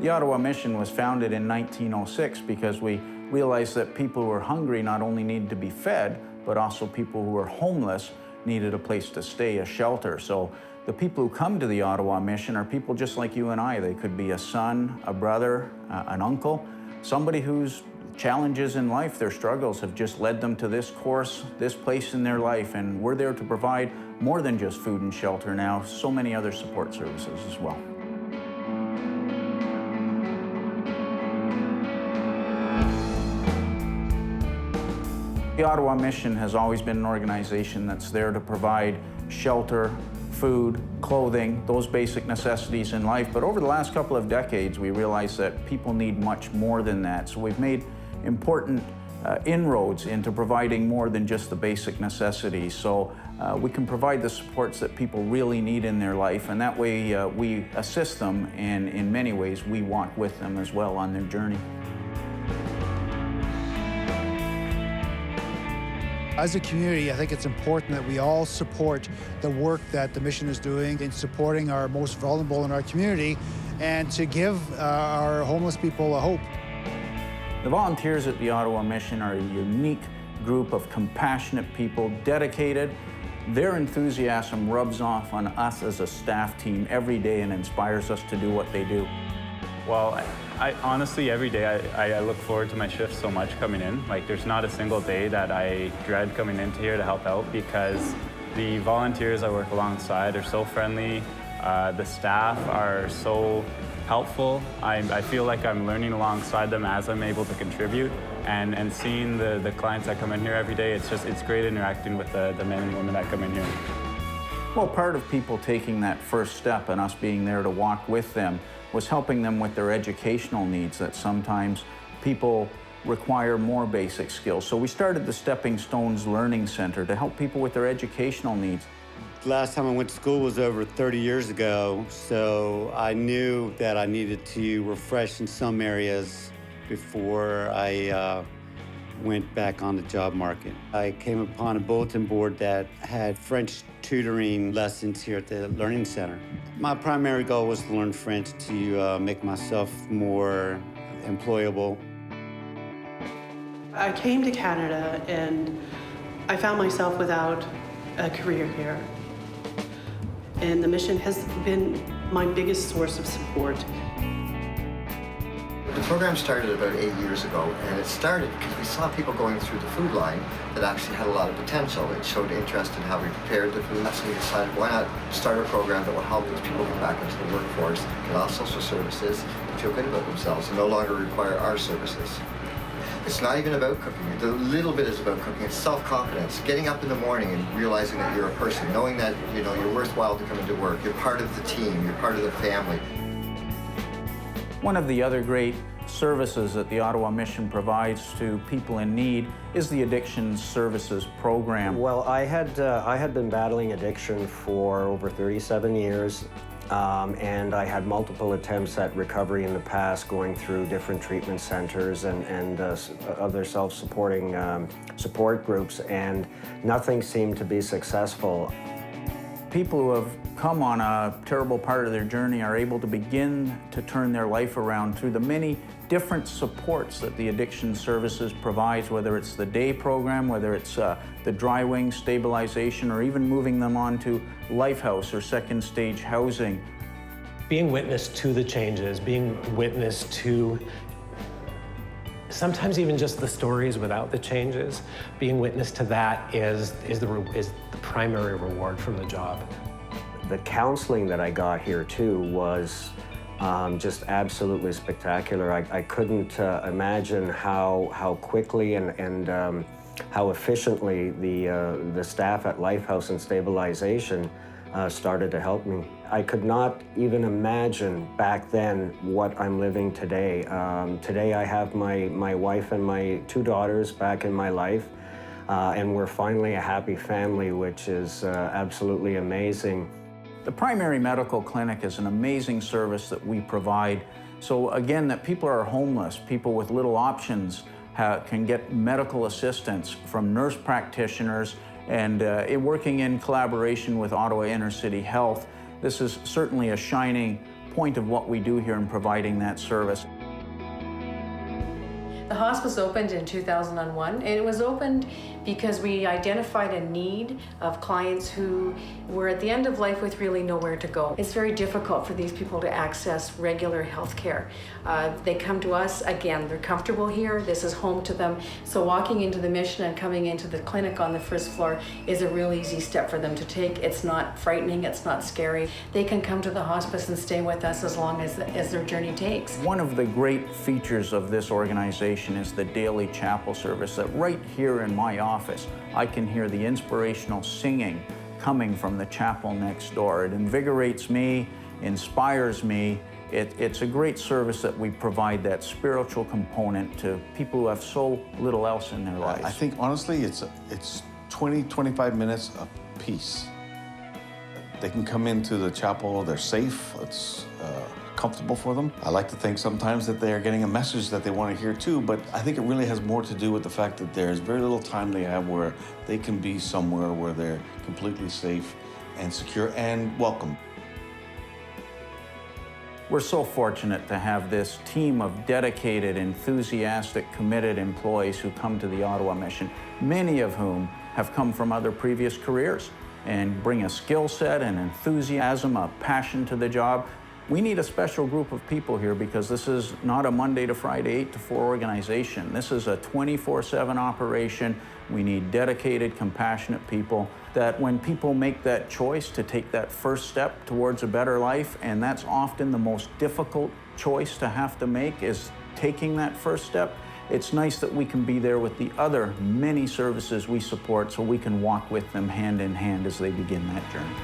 The Ottawa Mission was founded in 1906 because we realized that people who were hungry not only needed to be fed, but also people who were homeless needed a place to stay, a shelter. So the people who come to the Ottawa Mission are people just like you and I. They could be a son, a brother, an uncle, somebody whose challenges in life, their struggles have just led them to this course, this place in their life, and we're there to provide more than just food and shelter now, so many other support services as well. The Ottawa Mission has always been an organization that's there to provide shelter, food, clothing, those basic necessities in life. But over the last couple of decades, we realized that people need much more than that. So we've made important inroads into providing more than just the basic necessities. So we can provide the supports that people really need in their life, and that way we assist them, and in many ways we walk with them as well on their journey. As a community, I think it's important that we all support the work that the mission is doing in supporting our most vulnerable in our community and to give our homeless people a hope. The volunteers at the Ottawa Mission are a unique group of compassionate people, dedicated. Their enthusiasm rubs off on us as a staff team every day and inspires us to do what they do. Well, I honestly, every day I look forward to my shift so much coming in. Like, there's not a single day that I dread coming into here to help out, because the volunteers I work alongside are so friendly. The staff are so helpful. I feel like I'm learning alongside them as I'm able to contribute, and seeing the clients that come in here every day, it's great interacting with the men and women that come in here. Well, part of people taking that first step and us being there to walk with them was helping them with their educational needs, that sometimes people require more basic skills. So we started the Stepping Stones Learning Center to help people with their educational needs. The last time I went to school was over 30 years ago, so I knew that I needed to refresh in some areas before I went back on the job market. I came upon a bulletin board that had French tutoring lessons here at the Learning Center. My primary goal was to learn French to make myself more employable. I came to Canada and I found myself without a career here. And the mission has been my biggest source of support. The program started about 8 years ago, and it started because we saw people going through the food line that actually had a lot of potential. It showed interest in how we prepared the food, so we decided why not start a program that will help these people get back into the workforce, get off social services, and feel good about themselves, and no longer require our services. It's not even about cooking. The little bit is about cooking. It's self-confidence, getting up in the morning and realizing that you're a person, knowing that you're worthwhile to come into work. You're part of the team. You're part of the family. One of the other great services that the Ottawa Mission provides to people in need is the Addiction Services Program. Well, I had been battling addiction for over 37 years. And I had multiple attempts at recovery in the past, going through different treatment centers and other self-supporting support groups, and nothing seemed to be successful. People who have come on a terrible part of their journey are able to begin to turn their life around through the many different supports that the Addiction Services provides, whether it's the day program, whether it's the dry wing stabilization, or even moving them on to Lifehouse or second stage housing. Being witness to the changes, being witness to sometimes even just the stories without the changes, being witness to that is the primary reward from the job. The counseling that I got here too was just absolutely spectacular. I couldn't imagine how quickly and how efficiently the staff at Lifehouse and Stabilization started to help me. I could not even imagine back then what I'm living today. Today I have my wife and my 2 daughters back in my life, and we're finally a happy family, which is absolutely amazing. The primary medical clinic is an amazing service that we provide. So again, that people are homeless, people with little options can get medical assistance from nurse practitioners, and working in collaboration with Ottawa Inner City Health. This is certainly a shining point of what we do here in providing that service. The hospice opened in 2001, and it was opened because we identified a need of clients who were at the end of life with really nowhere to go. It's very difficult for these people to access regular health care. They come to us, again, they're comfortable here, this is home to them, so walking into the Mission and coming into the clinic on the first floor is a real easy step for them to take. It's not frightening, it's not scary. They can come to the hospice and stay with us as long as their journey takes. One of the great features of this organization is the daily chapel service, that right here in my office, I can hear the inspirational singing coming from the chapel next door. It invigorates me, inspires me. It's a great service that we provide, that spiritual component to people who have so little else in their lives. I think honestly, it's 20, 25 minutes of peace. They can come into the chapel, they're safe, it's comfortable for them. I like to think sometimes that they're getting a message that they want to hear too, but I think it really has more to do with the fact that there's very little time they have where they can be somewhere where they're completely safe and secure and welcome. We're so fortunate to have this team of dedicated, enthusiastic, committed employees who come to the Ottawa Mission, many of whom have come from other previous careers and bring a skill set and enthusiasm, a passion to the job. We need a special group of people here because this is not a Monday to Friday 8 to 4 organization. This is a 24/7 operation. We need dedicated, compassionate people that when people make that choice to take that first step towards a better life, and that's often the most difficult choice to have to make, is taking that first step. It's nice that we can be there with the other many services we support so we can walk with them hand in hand as they begin that journey.